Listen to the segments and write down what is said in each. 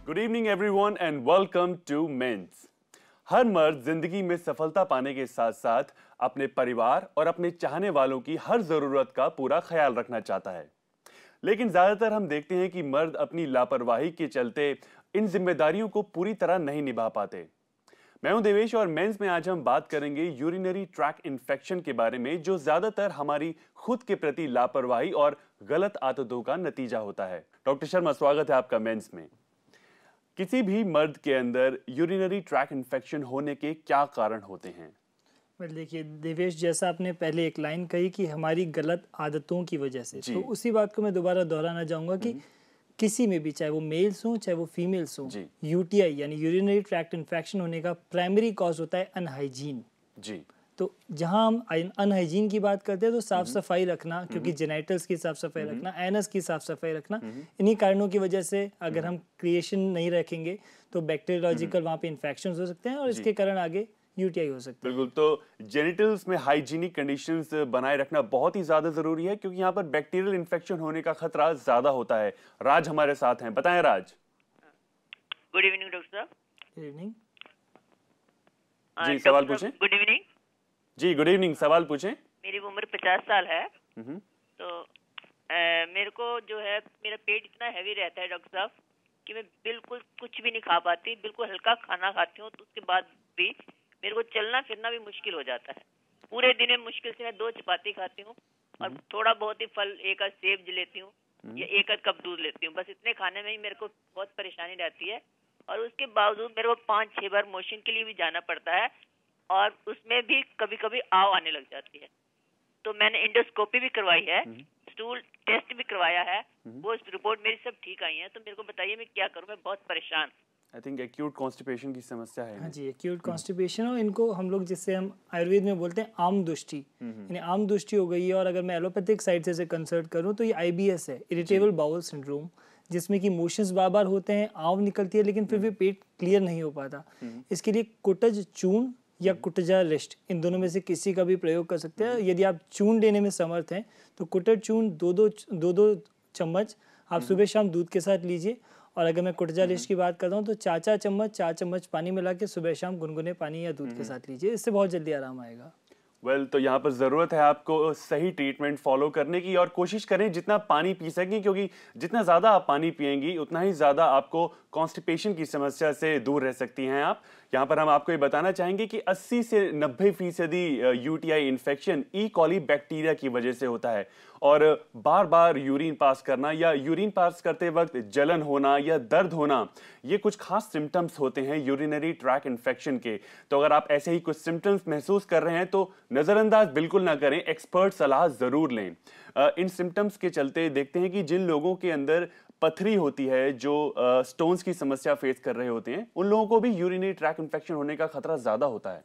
Good evening everyone and welcome to mains. हर मर्द जिंदगी में सफलता पाने के साथ साथ अपने परिवार और अपने चाहने वालों की हर जरूरत का पूरा ख्याल रखना चाहता है, लेकिन ज्यादातर हम देखते हैं कि मर्द अपनी लापरवाही के चलते इन जिम्मेदारियों को पूरी तरह नहीं निभा पाते। मैं हूं देवेश और मेंस में आज हम बात करेंगे यूरिनरी ट्रैक इन्फेक्शन के बारे में, जो ज्यादातर हमारी खुद के प्रति लापरवाही और गलत आदतों का नतीजा होता है। डॉक्टर शर्मा, स्वागत है आपका मेंस में। किसी भी मर्द के अंदर यूरिनरी ट्रैक इन्फेक्शन होने के क्या कारण होते हैं? देखिए देवेश, जैसा आपने पहले एक लाइन कही कि हमारी गलत आदतों की वजह से, तो उसी बात को मैं दोबारा दोहराना चाहूँगा कि किसी में भी, चाहे वो मेल्स हों चाहे वो फीमेल्स हों, यूटीआई यानी यूरिनरी ट्रैक्ट इन्फेक्शन होने का प्राइमरी कॉज होता है अनहाइजीन। जी। तो जहाँ हम अनहाइजीन की बात करते हैं तो साफ सफाई रखना, क्योंकि जेनाइटल्स की साफ सफाई रखना, एनस की साफ सफाई रखना, इन्हीं कारणों की वजह से अगर हम क्रिएशन नहीं रखेंगे तो बैक्टीरियोलॉजिकल वहाँ पे इन्फेक्शंस हो सकते हैं और इसके कारण आगे यूटीआई हो सकता है। बिल्कुल, तो जेनिटल्स में हाइजीनिक कंडीशंस बनाए रखना बहुत ही ज्यादा जरूरी है, क्योंकि यहाँ पर बैक्टीरियल इन्फेक्शन होने का खतरा ज्यादा होता है। राज हमारे साथ हैं, बताएं राज। गुड इवनिंग डॉक्टर साहब। गुड इवनिंग जी, सवाल पूछें। गुड इवनिंग जी, गुड इवनिंग, सवाल पूछें। मेरी उम्र 50 साल है। तो मेरे को जो है, मेरा पेट इतना हैवी रहता है डॉक्टर साहब कि मैं बिल्कुल कुछ भी नहीं खा पाती, बिल्कुल हल्का खाना खाती हूँ, तो उसके बाद भी मेरे को चलना फिरना भी मुश्किल हो जाता है। पूरे दिन में मुश्किल से मैं 2 चपाती खाती हूँ और थोड़ा बहुत ही फल, एक आध सेब लेती हूँ या एक आध कप दूध लेती हूँ। बस इतने खाने में ही मेरे को बहुत परेशानी रहती है और उसके बावजूद मेरे को 5-6 बार मोशन के लिए भी जाना पड़ता है और उसमें भी कभी कभी आव आने लग जाती है। तो मैंने इंडोस्कोपी भी करवाई है, स्टूल टेस्ट भी करवाया है, वो रिपोर्ट मेरी सब ठीक आई है। तो मेरे को बताइए मैं क्या करूँ, मैं बहुत परेशान। आई थिंक एक्यूट कॉन्स्टिपेशन की समस्या है। हाँ जी, एक्यूट कॉन्स्टिपेशन, और इनको हम लोग, जिससे हम आयुर्वेद में बोलते हैं आम दुष्टि, यानी आम दुष्टि हो गई है। और अगर मैं एलोपैथिक साइड से कंसल्ट करूँ तो ये IBS है, इरिटेबल बाउल सिंड्रोम, जिसमें कि मोशंस बार बार होते हैं, आव निकलती है, लेकिन फिर भी पेट क्लियर नहीं हो पाता। इसके लिए कुटज चूर्ण या कुटजा लिस्ट, इन दोनों में से किसी का भी प्रयोग कर सकते हैं। यदि आप चूर्ण लेने में समर्थ हैं तो कुटज चूर्ण 2-2 चम्मच आप सुबह शाम दूध के साथ लीजिए। और अगर मैं कुटजा लिस्ट की बात करता हूँ तो 4 चम्मच पानी मिला के सुबह शाम गुनगुने पानी या दूध के साथ लीजिए, इससे बहुत जल्दी आराम आएगा। तो यहाँ पर जरूरत है आपको सही ट्रीटमेंट फॉलो करने की, और कोशिश करें जितना पानी पी सकें, क्योंकि जितना ज्यादा आप पानी पिएंगी उतना ही ज्यादा आपको कॉन्स्टिपेशन की समस्या से दूर रह सकती हैं आप। यहाँ पर हम आपको ये बताना चाहेंगे कि 80 से 90% यूटीआई इन्फेक्शन ई कॉली बैक्टीरिया की वजह से होता है, और बार बार यूरिन पास करना या यूरिन पास करते वक्त जलन होना या दर्द होना, ये कुछ खास सिम्टम्स होते हैं यूरिनरी ट्रैक इन्फेक्शन के। तो अगर आप ऐसे ही कुछ सिम्टम्स महसूस कर रहे हैं तो नजरअंदाज बिल्कुल ना करें, एक्सपर्ट सलाह जरूर लें। इन सिम्टम्स के चलते देखते हैं कि जिन लोगों के अंदर पथरी होती है, जो स्टोन्स की समस्या फेस कर रहे होते हैं, उन लोगों को भी यूरिनरी ट्रैक इन्फेक्शन होने का खतरा ज्यादा होता है।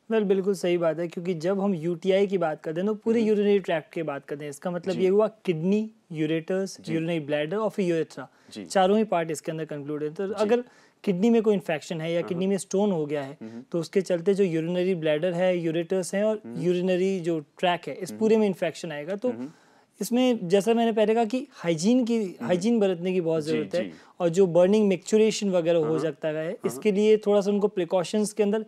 बिल्कुल सही बात है, क्योंकि जब हम यूटीआई की बात करते हैं तो पूरे यूरिनरी ट्रैक्ट की बात करते हैं। इसका मतलब ये हुआ किडनी, यूरेटर्स, यूरिनरी ब्लैडर और फिर यूरेथ्रा, चारों ही पार्ट इसके अंदर कंक्लूड है। तो अगर किडनी में कोई इन्फेक्शन है या किडनी में स्टोन हो गया है तो उसके चलते जो यूरिनरी ब्लैडर है, यूरेटर्स हैं और यूरिनरी जो ट्रैक है, इस पूरे में इन्फेक्शन आएगा। तो इसमें जैसा मैंने पहले कहा कि हाइजीन बरतने की बहुत जरूरत है, और जो बर्निंग मिक्सचरेशन वगैरह हो सकता है, इसके लिए थोड़ा सा उनको प्रिकॉशंस के अंदर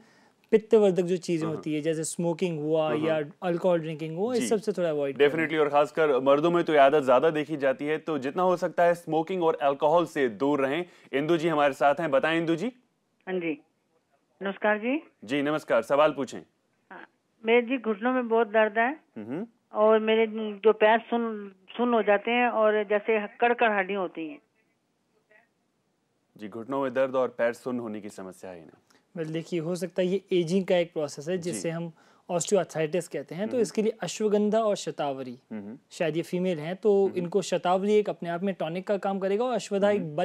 पित्तवर्धक जो चीजें होती है, जैसे स्मोकिंग हुआ या अल्कोहल ड्रिंकिंग हुआ, इस सब से थोड़ा अवॉइड डेफिनेटली। और खासकर मर्दों में तो ये आदत ज्यादा देखी जाती है, तो जितना हो सकता है स्मोकिंग और अल्कोहल से दूर रहें। इंदु जी हमारे साथ हैं, बताएं इंदु जी। हाँ जी, नमस्कार जी। जी नमस्कार, सवाल पूछें। मेरे जी घुटनों में बहुत दर्द है और मेरे जो पैर सुन हो जाते हैं और जैसे कड़कड़ हड्डी होती हैं। जी, घुटनों में दर्द और पैर सुन्न होने की समस्या है इन्हें। देखिए, हो सकता है ये एजिंग का एक प्रोसेस है जिससे हम ऑस्टियोआर्थराइटिस कहते हैं। तो इसके लिए अश्वगंधा और शतावरी, शायद ये फीमेल हैं तो इनको शतावरी एक अपने आप में टॉनिक का काम करेगा और अश्वगंधा एक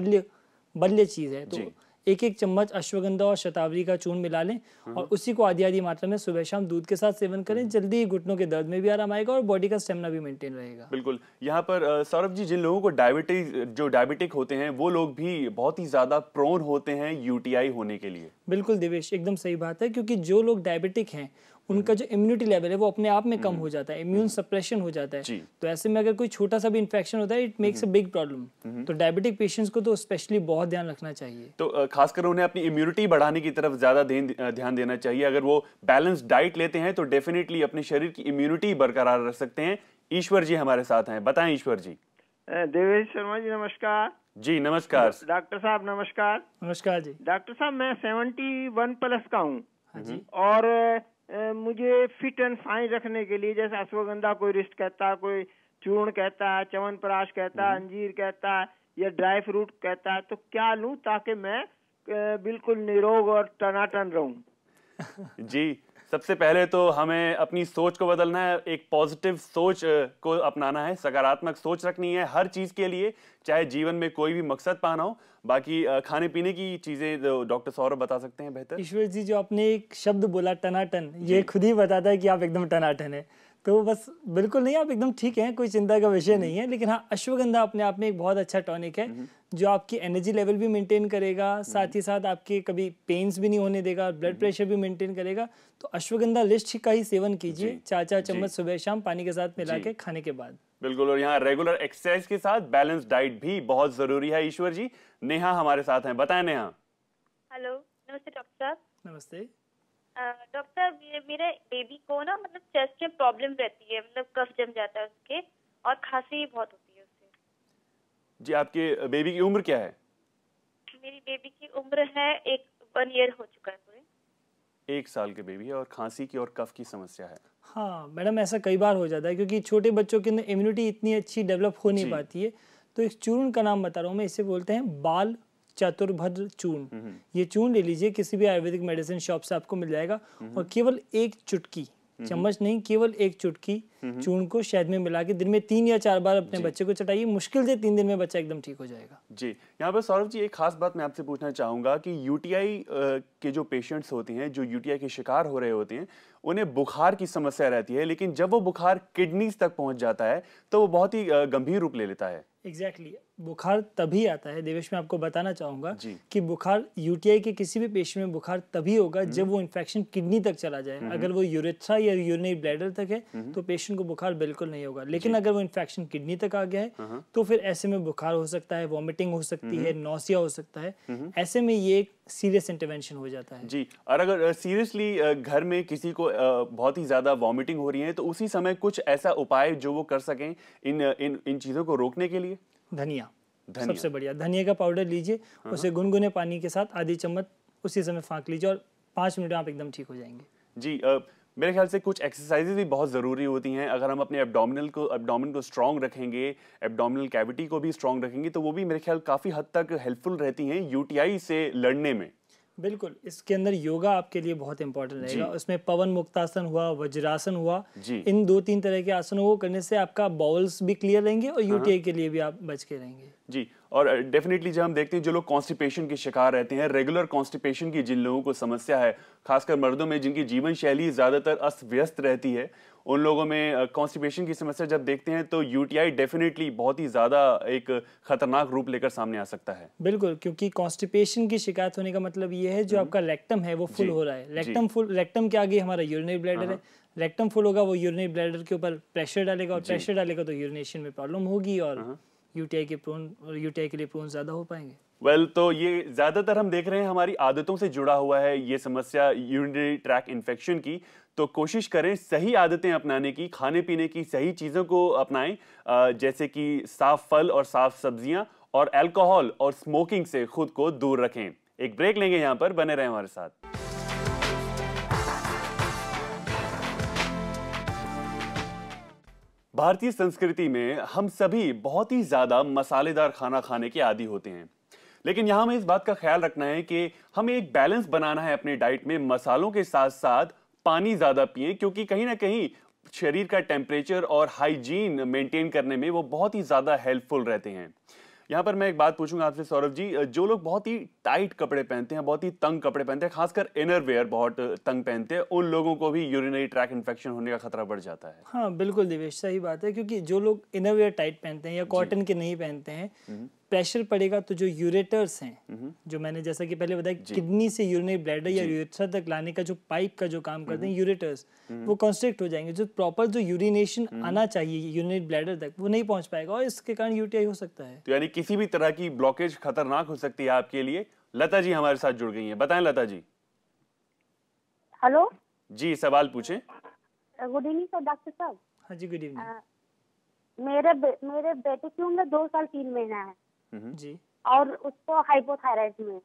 बल्य चीज है। तो 1-1 चम्मच अश्वगंधा और शतावरी का चूर्ण मिला लें और उसी को आधी मात्रा में सुबह शाम दूध के साथ सेवन करें। जल्दी ही घुटनों के दर्द में भी आराम आएगा और बॉडी का स्टेमिना भी मेंटेन रहेगा। बिल्कुल। यहाँ पर सौरभ जी, जिन लोगों को डायबिटिक होते हैं वो लोग भी बहुत ही ज्यादा प्रोन होते हैं यूटीआई होने के लिए। बिल्कुल देवेश, एकदम सही बात है, क्योंकि जो लोग डायबिटिक हैं उनका जो इम्यूनिटी लेवल है वो अपने आप में कम हो जाता है, इम्यून सप्रेशन हो जाता है। तो ऐसे में अगर कोई छोटा सा भी इन्फेक्शन होता है, it makes a big problem. तो डायबिटिक पेशेंट्स को तो स्पेशली बहुत ध्यान रखना चाहिए। तो खासकर उन्हें अपनी इम्यूनिटी बढ़ाने की तरफ ज्यादा ध्यान देना चाहिए। अगर वो बैलेंस डाइट लेते हैं तो डेफिनेटली अपने शरीर की इम्यूनिटी बरकरार रख सकते हैं। ईश्वर जी हमारे साथ हैं, बताएं ईश्वर जी। देवेश शर्मा जी नमस्कार। जी नमस्कार। डॉक्टर साहब नमस्कार। नमस्कार जी। डॉक्टर साहब मैं 71 प्लस का हूँ। हाँ जी। और मुझे फिट एंड फाइन रखने के लिए जैसे अश्वगंधा कोई रिस्ट कहता है, कोई चूर्ण कहता है, च्यवनप्राश कहता है, अंजीर कहता है या ड्राई फ्रूट कहता है, तो क्या लूं ताकि मैं बिल्कुल निरोग और टनाटन रहूं? जी सबसे पहले तो हमें अपनी सोच को बदलना है, एक पॉजिटिव सोच को अपनाना है, सकारात्मक सोच रखनी है हर चीज के लिए, चाहे जीवन में कोई भी मकसद पाना हो। बाकी खाने पीने की चीजें डॉक्टर सौरभ बता सकते हैं बेहतर। ईश्वर जी जो आपने एक शब्द बोला टनाटन, ये खुद ही बताता है कि आप एकदम टनाटन है। तो बस बिल्कुल नहीं, आप एकदम ठीक हैं, कोई चिंता का विषय नहीं है। लेकिन हाँ, अश्वगंधा अपने आप में एक बहुत अच्छा टॉनिक है जो आपकी एनर्जी लेवल भी मेंटेन करेगा, साथ ही साथ आपके कभी पेन्स भी नहीं होने देगा, ब्लड प्रेशर भी मेंटेन करेगा। तो अश्वगंधा लिस्ट का ही सेवन कीजिए, 4-4 चम्मच सुबह शाम पानी के साथ मिला के खाने के बाद। बिल्कुल, और यहाँ रेगुलर एक्सरसाइज के साथ बैलेंस डाइट भी बहुत जरूरी है। ईश्वर जी, नेहा हमारे साथ हैं, बताएं नेहा। हेलो, नमस्ते डॉक्टर साहब। नमस्ते डॉक्टर, मेरे बेबी को ना मतलब चेस्ट में प्रॉब्लम रहती है, मतलब कफ जम जाता है उसके और खांसी बहुत होती है उससे। जी आपके बेबी की उम्र क्या है? मेरी बेबी की उम्र है 1 ईयर हो चुका है पूरे। 1 साल के बेबी है और खांसी की और कफ की समस्या है। हाँ मैडम, ऐसा कई बार हो जाता है क्योंकि छोटे बच्चों के अंदर इम्यूनिटी इतनी अच्छी डेवलप हो नहीं पाती है। तो एक चूर्ण का नाम बता रहा हूँ मैं, इसे बोलते हैं बाल चतुर्भद्र चूर्ण। ये चूर्ण ले लीजिए, किसी भी आयुर्वेदिक मेडिसिन शॉप से आपको मिल जाएगा। और केवल 1 चुटकी, चम्मच नहीं, केवल 1 चुटकी चूर्ण को शहद में मिला के दिन में 3 या 4 बार अपने बच्चे को चटाइए। मुश्किल से 3 दिन में बच्चा एकदम ठीक हो जाएगा। जी, यहाँ पर सौरभ जी एक खास बात मैं आपसे पूछना चाहूंगा कि यूटीआई के जो पेशेंट्स होते हैं, जो यूटीआई के शिकार हो रहे होते हैं, उन्हें बुखार की समस्या रहती है, लेकिन जब वो बुखार किडनीज तक पहुंच जाता है तो वो बहुत ही गंभीर रूप ले लेता है। एग्जैक्टली बुखार तभी आता है देवेश, मैं आपको बताना चाहूंगा कि बुखार यूटीआई के किसी भी पेशेंट में बुखार तभी होगा जब वो इन्फेक्शन किडनी तक चला जाए। अगर वो यूरेथ्रा या यूरिनरी ब्लैडर तक है तो पेशेंट को बुखार बिल्कुल नहीं होगा। लेकिन अगर वो इन्फेक्शन किडनी तक आ गया है तो फिर ऐसे में बुखार हो सकता है, वॉमिटिंग हो सकती है, नौसिया हो सकता है। ऐसे में ये एक सीरियस इंटरवेंशन हो जाता है। जी, और अगर सीरियसली घर में किसी को बहुत ही ज्यादा वॉमिटिंग हो रही है तो उसी समय कुछ ऐसा उपाय जो वो कर सकें इन चीजों को रोकने के लिए? धनिया सबसे बढ़िया, धनिया का पाउडर लीजिए, उसे गुनगुने पानी के साथ आधी चम्मच उसी समय फाँक लीजिए और 5 मिनट में आप एकदम ठीक हो जाएंगे। जी, मेरे ख्याल से कुछ एक्सरसाइजेज भी बहुत ज़रूरी होती हैं। अगर हम अपने एब्डोमिनल को स्ट्रॉन्ग रखेंगे, एब्डोमिनल कैविटी को भी स्ट्रॉन्ग रखेंगे, तो वो भी मेरे ख्याल काफ़ी हद तक हेल्पफुल रहती हैं यूटीआई से लड़ने में। बिल्कुल, इसके अंदर योगा आपके लिए बहुत इंपॉर्टेंट रहेगा। उसमें पवन मुक्तासन हुआ, वज्रासन हुआ, इन 2-3 तरह के आसनों को करने से आपका बाउल्स भी क्लियर रहेंगे और यूटीआई के लिए भी आप बच के रहेंगे। जी, और डेफिनेटली जब हम देखते हैं जो लोग कॉन्स्टिपेशन के शिकार रहते हैं, रेगुलर कॉन्स्टिपेशन की जिन लोगों को समस्या है, खासकर मर्दों में जिनकी जीवन शैली ज़्यादातर अस्त व्यस्त रहती है, उन लोगों में कॉन्स्टिपेशन की समस्या जब देखते हैं तो यूटीआई डेफिनेटली बहुत ही ज़्यादा एक खतरनाक रूप लेकर सामने आ सकता है। बिल्कुल, क्योंकि कॉन्स्टिपेशन की शिकायत होने का मतलब ये है जो आपका रेक्टम है वो फुल हो रहा है। रेक्टम के आगे हमारा यूरिनरी ब्लैडर है। रेक्टम फुल होगा, वो यूरिनरी ब्लैडर के ऊपर प्रेशर डालेगा और प्रेशर डालेगा तो यूरिनेशन में प्रॉब्लम होगी और यूटीआई के लिए प्रोन ज्यादा हो पाएंगे। वेल, तो ये ज्यादातर हम देख रहे हैं हमारी आदतों से जुड़ा हुआ है ये समस्या यूरिनरी ट्रैक इन्फेक्शन की। तो कोशिश करें सही आदतें अपनाने की, खाने पीने की सही चीजों को अपनाएं, जैसे कि साफ फल और साफ सब्जियां, और अल्कोहल और स्मोकिंग से खुद को दूर रखें। एक ब्रेक लेंगे, यहाँ पर बने रहें हमारे साथ। भारतीय संस्कृति में हम सभी बहुत ही ज्यादा मसालेदार खाना खाने के आदी होते हैं, लेकिन यहाँ हमें इस बात का ख्याल रखना है कि हमें एक बैलेंस बनाना है अपने डाइट में। मसालों के साथ साथ पानी ज्यादा पिएं, क्योंकि कहीं ना कहीं शरीर का टेम्परेचर और हाइजीन मेंटेन करने में वो बहुत ही ज्यादा हेल्पफुल रहते हैं। यहाँ पर मैं एक बात पूछूंगा आपसे सौरभ जी, जो लोग बहुत ही टाइट कपड़े पहनते हैं, बहुत ही तंग कपड़े पहनते हैं, खासकर इनर वेयर बहुत तंग पहनते हैं, उन लोगों को भी यूरिनरी ट्रैक इन्फेक्शन होने का खतरा बढ़ जाता है। हाँ बिल्कुल देवेश, सही बात है, क्योंकि जो लोग इनर वेयर टाइट पहनते हैं या कॉटन के नहीं पहनते हैं, प्रेशर पड़ेगा तो जो यूरेटर्स हैं, जो मैंने जैसा कि पहले बताया किडनी से यूरिनरी ब्लैडर या यूरेथ्रा तक लाने का जो पाइप का जो काम करते हैं यूरेटर्स, वो कंस्ट्रिक्ट हो जाएंगे। जो प्रॉपर जो यूरिनेशन आना चाहिए यूरिनरी ब्लैडर तक वो नहीं पहुंच पाएगा और इसके कारण यूटीआई हो सकता है। तो यानी किसी भी तरह की ब्लॉकेज खतरनाक हो सकती है आपके लिए। लता जी हमारे साथ जुड़ गई हैं, बताएं लता जी। हेलो जी, सवाल पूछें। गुड इवनिंग सर, डॉक्टर साहब। हाँ जी, गुड इवनिंग। मेरे बेटे की उम्र 2 साल 3 महीना है जी, और उसको हाइपोथायराइड में।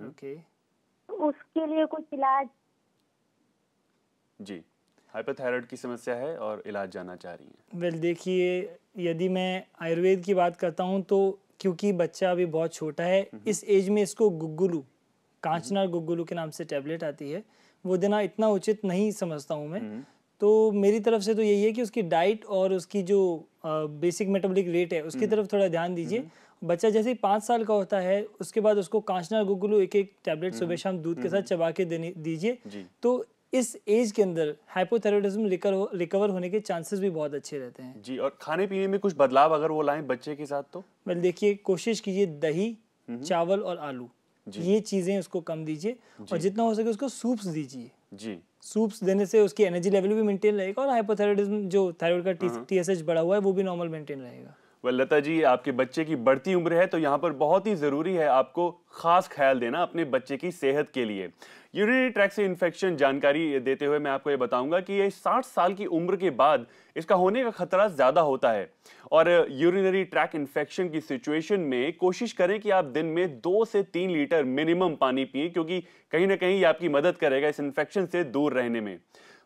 ओके, तो उसके लिए कुछ इलाज? जी, हाइपोथायराइड की समस्या है और इलाज जानना चाह रही हैं। वेल देखिए, यदि मैं आयुर्वेद की बात करता हूँ तो क्योंकि बच्चा अभी बहुत छोटा है, इस एज में इसको गुग्गुलू, कांचनार गुग्गुलू के नाम से टैबलेट आती है, वो देना इतना उचित नहीं समझता हूँ मैं। तो मेरी तरफ से तो यही है कि उसकी डाइट और उसकी जो बेसिक मेटाबॉलिक रेट है उसकी तरफ थोड़ा ध्यान दीजिए। बच्चा जैसे ही 5 साल का होता है उसके बाद उसको कांचनार गुग्गुलू एक टैबलेट सुबह शाम दूध के साथ चबा के दीजिए। तो इस एज के अंदर हाइपोथायराइडिज्म रिकवर होने के चांसेस भी बहुत अच्छे रहते हैं। जी, और खाने पीने में कुछ बदलाव अगर वो लाएं बच्चे के साथ तो? वेल देखिए, कोशिश कीजिए दही, चावल और आलू, ये चीजें उसको कम दीजिए और जितना हो सके उसको सूप्स दीजिए। जी, सूप्स देने से उसकी एनर्जी लेवल भी मेंटेन रहेगा और हाइपोथायराइडिज्म जो थायराइड का टीएसएच बढ़ा हुआ है वो भी नॉर्मल मेंटेन रहेगा। लता जी, आपके बच्चे की बढ़ती उम्र है तो यहाँ पर बहुत ही ज़रूरी है आपको खास ख्याल देना अपने बच्चे की सेहत के लिए। यूरिनरी ट्रैक्ट से इन्फेक्शन जानकारी देते हुए मैं आपको ये बताऊंगा कि ये 60 साल की उम्र के बाद इसका होने का खतरा ज़्यादा होता है और यूरिनरी ट्रैक्ट इन्फेक्शन की सिचुएशन में कोशिश करें कि आप दिन में 2 से 3 लीटर मिनिमम पानी पिए, क्योंकि कहीं ना कहीं ये आपकी मदद करेगा इस इन्फेक्शन से दूर रहने में।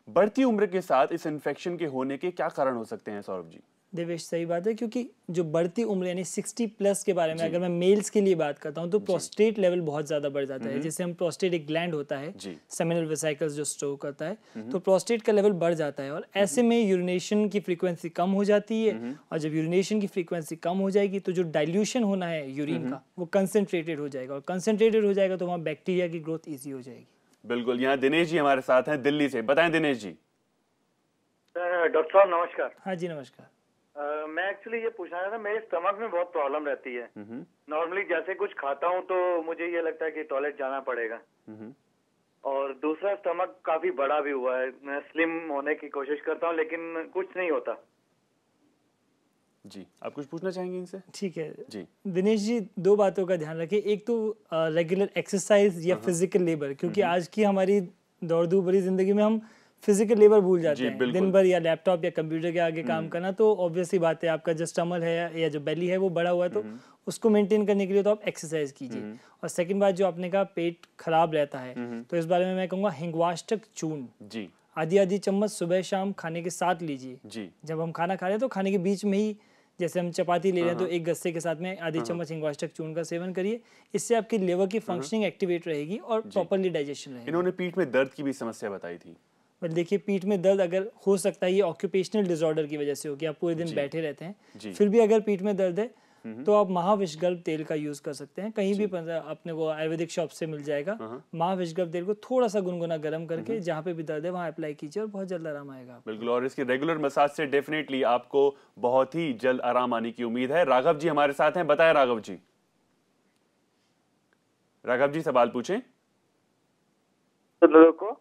बढ़ती उम्र के साथ इस इन्फेक्शन के होने के क्या कारण हो सकते हैं सौरभ जी? देवेश, सही बात है, क्योंकि जो बढ़ती उम्र यानी 60 प्लस के बारे में अगर मैं मेल्स के लिए बात करता हूं तो प्रोस्टेट लेवल बहुत ज्यादा बढ़ जाता है। जैसे हम प्रोस्टेट एक ग्लैंड होता है सेमिनल वेसिकल्स जो स्टोर करता है, तो प्रोस्टेट का लेवल बढ़ जाता है और ऐसे में यूरिनेशन की फ्रीक्वेंसी कम हो जाती है और जब यूरिनेशन की फ्रीक्वेंसी कम हो जाएगी तो जो डाइल्यूशन होना है यूरिन का वो कंसंट्रेटेड हो जाएगा और कंसंट्रेटेड हो जाएगा तो वहाँ बैक्टीरिया की ग्रोथ ईजी हो जाएगी। बिल्कुल। यहाँ दिनेश जी हमारे साथ हैं दिल्ली से, बताएं दिनेश जी। डॉक्टर साहब नमस्कार। हाँ जी नमस्कार। मैं एक्चुअली ये पूछना था, मेरे स्टमक में बहुत प्रॉब्लम रहती है। नॉर्मली जैसे कुछ खाता हूँ तो मुझे ये लगता है कि टॉयलेट जाना पड़ेगा और दूसरा स्टमक काफी बड़ा भी हुआ है। मैं स्लिम होने की कोशिश करता हूँ लेकिन कुछ नहीं होता। जी, आप कुछ पूछना चाहेंगे इनसे? ठीक है जी दिनेश जी, 2 बातों का ध्यान रखें। एक तो रेगुलर एक्सरसाइज या फिजिकल लेबर, क्योंकि आज की हमारी दौड़-धूप भरी जिंदगी में हम फिजिकल लेबर भूल जाते हैं दिन भर, या लैपटॉप या कंप्यूटर के आगे काम करना। तो ऑब्वियसली बात है, आपका जो स्टमक है या जो बेली है वो बड़ा हुआ है, तो उसको मेंटेन करने के लिए तो आप एक्सरसाइज कीजिए। और सेकंड बात, जो आपने कहा पेट खराब रहता है, तो इस बारे में मैं कहूँगा हिंगवाष्टक चूर्ण आधी चम्मच सुबह शाम खाने के साथ लीजिए। जब हम खाना खा रहे हैं तो खाने के बीच में ही, जैसे हम चपाती ले रहे हैं तो एक गस्से के साथ में आधी चम्मच हिंगवाष्टक चूर्ण का सेवन करिए। इससे आपकी लिवर की फंक्शनिंग एक्टिवेट रहेगी और प्रॉपर्ली डाइजेशन रहेगा। इन्होंने पीठ में दर्द की भी समस्या बताई थी। देखिए, पीठ में दर्द अगर हो सकता है ये ऑक्यूपेशनल डिसऑर्डर की वजह से हो कि आप पूरे दिन बैठे रहते हैं, फिर भी अगर पीठ में दर्द है तो आप महाविषगल्प तेल का यूज कर सकते हैं। कहीं भी अपने को आयुर्वेदिक शॉप से मिल जाएगा। महाविषगल्प तेल को थोड़ा सा गुनगुना गर्म करके जहाँ पे भी दर्द है वहाँ अप्लाई कीजिए और बहुत जल्द आराम आएगा। बिल्कुल, और इसकी रेगुलर मसाज से डेफिनेटली आपको बहुत ही जल्द आराम आने की उम्मीद है। राघव जी हमारे साथ हैं, बताएं राघव जी। राघव जी सवाल पूछें। तो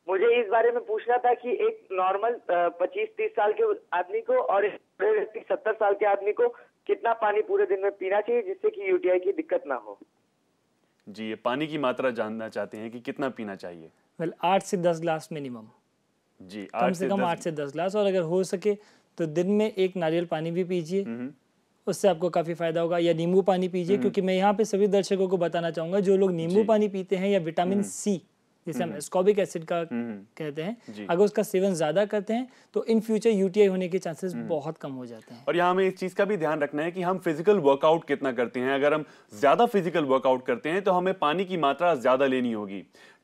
मुझे इस बारे में पूछना था कि एक नॉर्मल 25-30 साल के आदमी को और एक बड़े व्यक्ति 70 साल के आदमी को कितना पानी पूरे दिन में पीना चाहिए जिससे कि यूटीआई की दिक्कत ना हो? जी, ये पानी की मात्रा जानना चाहते हैं कि कितना पीना चाहिए। वेल 8 से 10 ग्लास मिनिमम। जी, कम से कम 8 से 10 ग्लास, और अगर हो सके तो दिन में 1 नारियल पानी भी पीजिए, उससे आपको काफी फायदा होगा। या नींबू पानी पीजिए, क्योंकि मैं यहाँ पे सभी दर्शकों को बताना चाहूंगा, जो लोग नींबू पानी पीते हैं या विटामिन सी जिसे हम एस्कॉर्बिक एसिड का कहते हैं, अगर उसका सेवन ज्यादा करते हैं तो इन फ्यूचर यूटीआई होने के चांसेस बहुत कम हो जाते हैं। और यहाँ हमें इस चीज का भी ध्यान रखना है कि हम फिजिकल वर्कआउट कितना करते हैं। अगर हम ज्यादा फिजिकल वर्कआउट करते हैं तो हमें पानी की मात्रा ज्यादा लेनी होगी,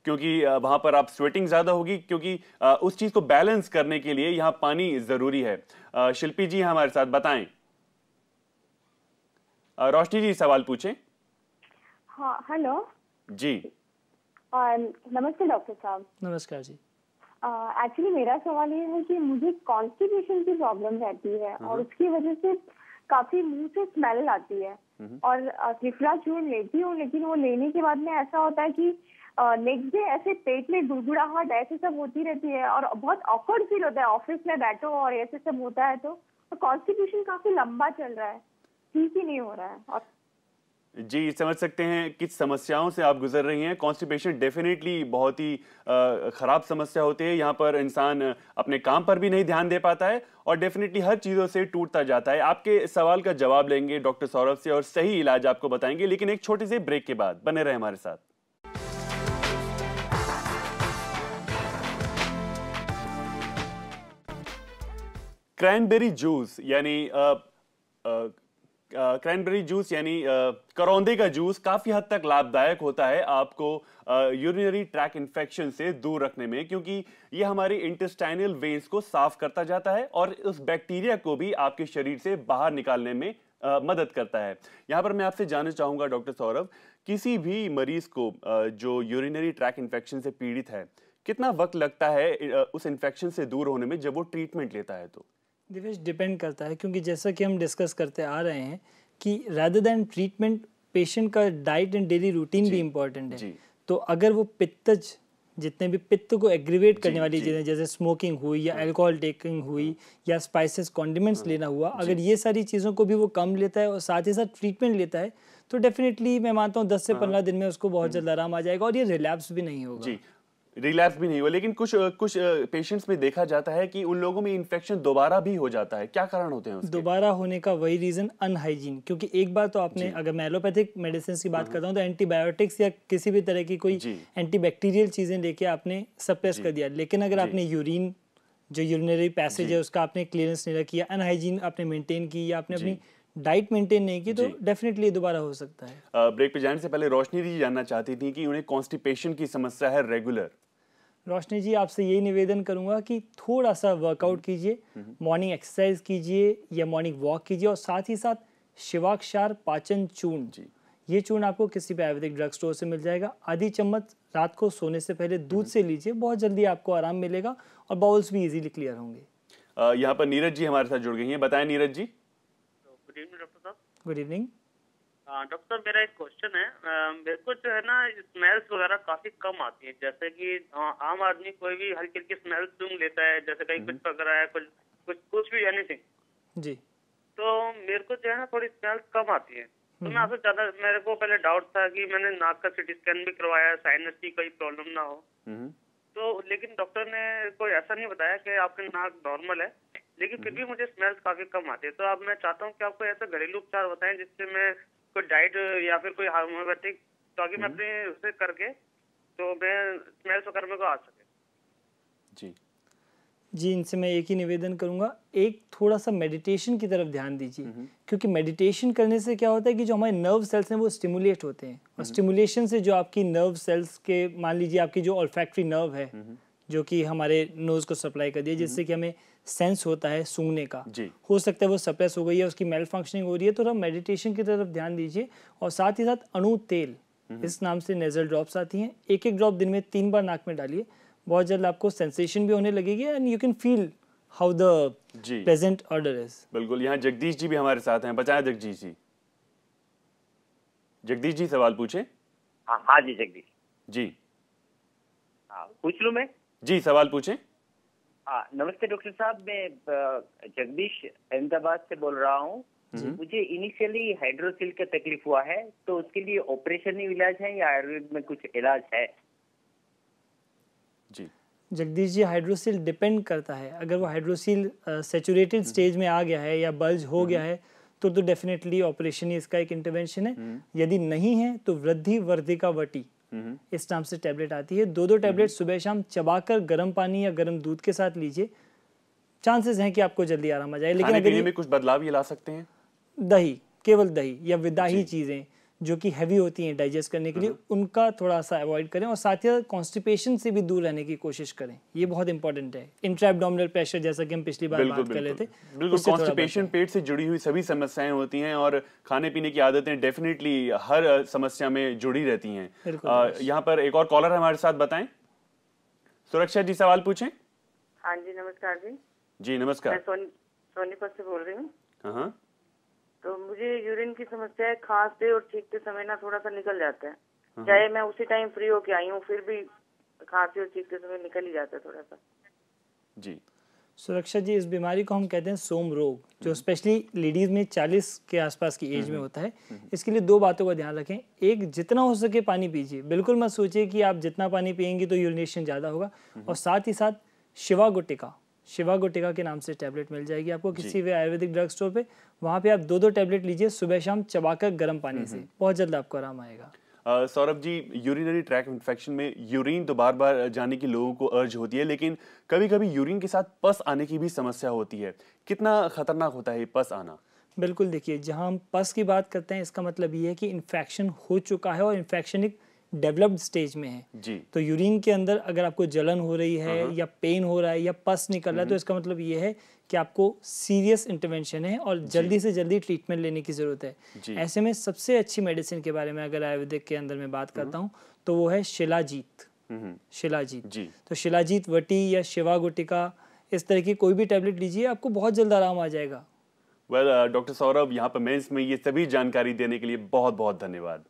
क्योंकि वहां पर आप स्वेटिंग ज्यादा होगी, क्योंकि उस चीज को बैलेंस करने के लिए यहाँ पानी जरूरी है। शिल्पी जी हमारे साथ, बताएं। रोशनी जी सवाल पूछें। हाँ हेलो जी। नमस्ते डॉक्टर साहब। नमस्कार जी। एक्चुअली मेरा सवाल ये है कि मुझे कॉन्स्टिपेशन की प्रॉब्लम रहती है और उसकी वजह से काफी मुंह से स्मेल आती है और त्रिफला चूर्ण लेती हूँ, लेकिन वो लेने के बाद में ऐसा होता है कि नेक्स्ट डे ऐसे पेट में गुड़गुड़ाहट ऐसे सब होती रहती है और बहुत ऑकवर्ड फील होता है, ऑफिस में बैठो और ऐसे सब होता है तो कॉन्स्टिपेशन काफी लंबा चल रहा है, ठीक ही नहीं हो रहा है। और जी, समझ सकते हैं किस समस्याओं से आप गुजर रही हैं। कॉन्स्टिपेशन डेफिनेटली बहुत ही ख़राब समस्या होती है। यहाँ पर इंसान अपने काम पर भी नहीं ध्यान दे पाता है और डेफिनेटली हर चीज़ों से टूटता जाता है। आपके सवाल का जवाब लेंगे डॉक्टर सौरभ से और सही इलाज आपको बताएंगे, लेकिन एक छोटे से ब्रेक के बाद। बने रहे हमारे साथ। क्रैनबेरी जूस यानी क्रैनबेरी जूस यानी करौंदे का जूस काफी हद तक लाभदायक होता है आपको यूरिनरी ट्रैक इन्फेक्शन से दूर रखने में, क्योंकि ये हमारे इंटेस्टाइनल वेन्स को साफ करता जाता है और उस बैक्टीरिया को भी आपके शरीर से बाहर निकालने में मदद करता है। यहाँ पर मैं आपसे जानना चाहूंगा डॉक्टर सौरभ, किसी भी मरीज को जो यूरिनरी ट्रैक इन्फेक्शन से पीड़ित है, कितना वक्त लगता है उस इन्फेक्शन से दूर होने में जब वो ट्रीटमेंट लेता है? तो दिवेश डिपेंड करता है, क्योंकि जैसा कि हम डिस्कस करते आ रहे हैं कि रादर दैन ट्रीटमेंट पेशेंट का डाइट एंड डेली रूटीन भी इम्पोर्टेंट है। तो अगर वो पित्तज जितने भी पित्त को एग्रीवेट करने वाली चीज़ें जैसे स्मोकिंग हुई या अल्कोहल टेकिंग हुई या स्पाइसेस कॉन्डिमेंट्स लेना हुआ, अगर ये सारी चीज़ों को भी वो कम लेता है और साथ ही साथ ट्रीटमेंट लेता है तो डेफिनेटली मैं मानता हूँ 10 से 15 दिन में उसको बहुत जल्द आराम आ जाएगा और ये रिलैप्स भी नहीं होगा। रिलैप्स भी नहीं हुआ, लेकिन कुछ पेशेंट्स में देखा जाता है कि उन लोगों में इन्फेक्शन दोबारा भी हो जाता है। क्या कारण होते हैं उसके? दोबारा होने का वही रीजन अनहाइजीन, क्योंकि एक बार तो आपने अगर मैं एलोपैथिक मेडिसिन की बात करता हूँ तो एंटीबायोटिक्स या किसी भी तरह की कोई एंटीबैक्टीरियल चीजें लेके आपने सप्रेस कर दिया, लेकिन अगर आपने यूरिन जो यूरिनरी पैसेज है उसका आपने क्लियरेंस नहीं किया, अनहाइजीन आपने मेंटेन की या आपने अपनी डाइट मेंटेन नहीं की, तो डेफिनेटली दोबारा हो सकता है। ब्रेक पे जाने से पहले रोशनी जी जानना चाहती थी कि उन्हें कॉन्स्टिपेशन की समस्या है रेगुलर। रोशनी जी, आपसे यही निवेदन करूंगा कि थोड़ा सा वर्कआउट कीजिए, मॉर्निंग एक्सरसाइज कीजिए या मॉर्निंग वॉक कीजिए और साथ ही साथ शिवाक्षार पाचन चूर्ण, ये चूर्ण आपको किसी भी आयुर्वेदिक ड्रग स्टोर से मिल जाएगा। आधी चम्मच रात को सोने से पहले दूध से लीजिए, बहुत जल्दी आपको आराम मिलेगा और बाउल्स भी इजीली क्लियर होंगे। यहाँ पर नीरज जी हमारे साथ जुड़ गई हैं, बताएं Neeraj ji. Good evening doctor साहब। गुड इवनिंग डॉक्टर साहब, मेरा एक क्वेश्चन है। मेरे को जो है ना स्मेल्स वगैरह काफी कम आती है, जैसे कि आम आदमी कोई भी हल्की हल्की स्मेल सूंघ लेता है, जैसे कहीं कुछ पक रहा है, कुछ भी एनीथिंग जी, तो मेरे को जो है ना थोड़ी स्मेल कम आती है। तो मैं आपसे ज्यादा, मेरे को पहले डाउट था कि मैंने नाक का सीटी स्कैन भी करवाया, साइनस की कोई प्रॉब्लम ना हो, तो लेकिन डॉक्टर ने कोई ऐसा नहीं बताया कि आपकी नाक नॉर्मल है, लेकिन फिर भी मुझे स्मेल्स काफी कम आती है। तो अब मैं चाहता हूँ कि आपको ऐसा घरेलू उपचार बताएं जिससे मैं कोई डाइट या फिर कोई होम्योपैथिक, ताकि मैं अपने उसे करके तो मैं स्मेल्स वगैरह में को आ सके। जी, इनसे मैं एक ही निवेदन करूंगा, एक थोड़ा सा मेडिटेशन की तरफ ध्यान दीजिए, क्योंकि मेडिटेशन करने से क्या होता है कि जो हमारे नर्व सेल्स हैं वो स्टिमुलेट होते हैं और स्टिमुलेशन से जो आपकी नर्व सेल्स के, मान लीजिए आपकी जो ऑल्फैक्टरी नर्व है जो कि हमारे नोज को सप्लाई कर दिया, जिससे कि हमें सेंस होता है सूंघने का, हो सकता है वो सप्रेस हो गई है, उसकी मेल फंक्शनिंग हो रही है, तो आप मेडिटेशन की तरफ ध्यान दीजिए। और साथ ही साथ अणु तेल, इस नाम से नेजल ड्रॉप्स आती हैं, एक ड्रॉप दिन में 3 बार नाक में डालिए, बहुत जल्द आपको सेंसेशन भी होने लगेगी and you can feel how the pleasant order is. बिल्कुल, यहाँ जगदीश जी भी हमारे साथ हैं, बताएं जगदीश जी। जगदीश जी सवाल पूछें। हाँ जी जगदीश जी, पूछ लूं मैं? जी सवाल पूछें। नमस्ते डॉक्टर साहब, मैं जगदीश अहमदाबाद से बोल रहा हूँ। मुझे इनिशियली हाइड्रोसिल का तकलीफ हुआ है, तो उसके लिए ऑपरेशन ही इलाज है या आयुर्वेद में कुछ इलाज है? जी जगदीश जी, हाइड्रोसिल डिपेंड करता है, अगर वो हाइड्रोसिल सैचुरेटेड स्टेज में आ गया है या बल्ज हो गया है तो डेफिनेटली ऑपरेशन ही इसका एक इंटरवेंशन है। यदि नहीं है तो वृद्धि वर्धिका वटी इस नाम से टैबलेट आती है, 2 टैबलेट सुबह शाम चबाकर गर्म पानी या गर्म दूध के साथ लीजिए, चांसेस हैं कि आपको जल्दी आराम आ जाए। लेकिन अगर ये में कुछ बदलाव ये ला सकते हैं, दही, केवल दही या विदाही चीजें जो कि हैवी होती हैं डाइजेस्ट करने के लिए, उनका थोड़ा सा अवॉइड करें और साथ ही कॉन्स्टिपेशन से भी दूर रहने की कोशिश करें, ये बहुत इंपॉर्टेंट है। इंट्रा एब्डोमिनल प्रेशर, जैसा कि हम पिछली बार बात कर रहे थे, बिल्कुल कॉन्स्टिपेशन पेट से जुड़ी हुई सभी समस्याएं होती हैं और खाने पीने की आदतें डेफिनेटली हर समस्या में जुड़ी रहती हैं। यहाँ पर एक और कॉलर हमारे साथ, बताएं। सुरक्षा जी सवाल पूछें। हाँ जी नमस्कार जी। जी नमस्कार। मैं सोनीपत से बोल रही हूँ। तो मुझे यूरिन की समस्या है, खांसते और छींकते समय ना थोड़ा सा निकल जाता है, चाहे मैं उसी टाइम फ्री होके आई हूँ फिर भी खांसते और छींकते समय निकल ही जाता है थोड़ा सा। जी सुरक्षा जी, इस बीमारी को हम कहते हैं सोम रोग, जो स्पेशली लेडीज़ में 40 के आसपास की एज में होता है। इसके लिए 2 बातों का ध्यान रखें। एक, जितना हो सके पानी पीजिए, बिल्कुल मत सोचिए कि आप जितना पानी पिएंगे तो यूरिनेशन ज़्यादा होगा। और साथ ही साथ शिवा गुटिका के नाम से टैबलेट मिल जाएगी आपको किसी भी आयुर्वेदिक ड्रग स्टोर पे। वहाँ पे आप 2-2 टैबलेट लीजिए सुबह शाम चबाकर गर्म पानी से, बहुत जल्द आपको आराम आएगा। Saurabh ji, urinary track infection में यूरिन तो बार बार जाने की लोगों को अर्ज होती है, लेकिन कभी कभी यूरिन के साथ पस आने की भी समस्या होती है। कितना खतरनाक होता है ये पस आना? बिल्कुल, देखिए, जहां हम पस की बात करते हैं इसका मतलब ये है कि इन्फेक्शन हो चुका है और इन्फेक्शन एक डेवलप्ड स्टेज में है जी। तो यूरिन के अंदर अगर आपको जलन हो रही है या पेन हो रहा है या पस निकल रहा है तो इसका मतलब ये है कि आपको सीरियस इंटरवेंशन है और जल्दी से जल्दी ट्रीटमेंट लेने की ज़रूरत है। ऐसे में सबसे अच्छी मेडिसिन के बारे में अगर आयुर्वेदिक के अंदर मैं बात करता हूँ तो वो है शिलाजीत। जी। तो शिलाजीत वटी या शिवा गुटिका, इस तरह की कोई भी टैबलेट लीजिए, आपको बहुत जल्द आराम आ जाएगा। डॉक्टर सौरभ, यहाँ पर मेंस में ये सभी जानकारी देने के लिए बहुत बहुत धन्यवाद।